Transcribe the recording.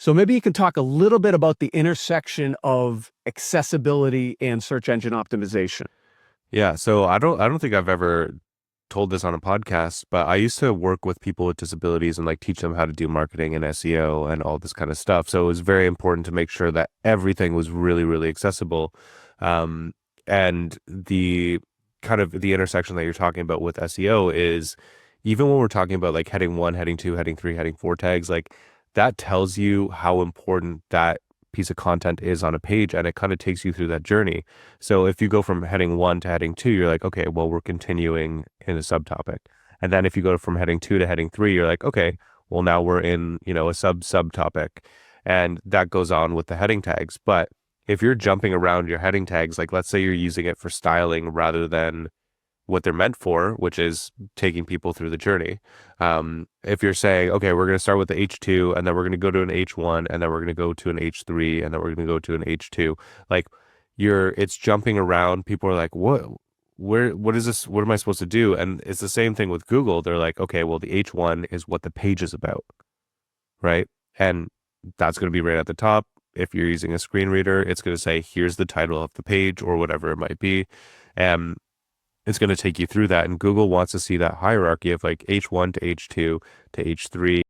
So maybe you can talk a little bit about the intersection of accessibility and search engine optimization. Yeah, so I don't think I've ever told this on a podcast, but I used to work with people with disabilities and like teach them how to do marketing and SEO and all this kind of stuff. So it was very important to make sure that everything was really, really accessible. Um, and the kind of the intersection that you're talking about with SEO is even when we're talking about like heading one, heading two, heading three, heading four tags, like that tells you how important that piece of content is on a page, and it kind of takes you through that journey. So if you go from heading one to heading two, you're like, okay, well, we're continuing in a subtopic. And then if you go from heading two to heading three, you're like, okay, well, now we're in, a subtopic. And that goes on with the heading tags. But if you're jumping around your heading tags, like let's say you're using it for styling rather than what they're meant for, which is taking people through the journey. If you're saying, okay, we're going to start with the H2 and then we're going to go to an H1 and then we're going to go to an H3 and then we're going to go to an H2, like it's jumping around. People are like, what is this? What am I supposed to do? And it's the same thing with Google. They're like, okay, well, the H1 is what the page is about, right? And that's going to be right at the top. If you're using a screen reader, it's going to say, here's the title of the page or whatever it might be. And it's going to take you through that. And Google wants to see that hierarchy of like H1 to H2 to H3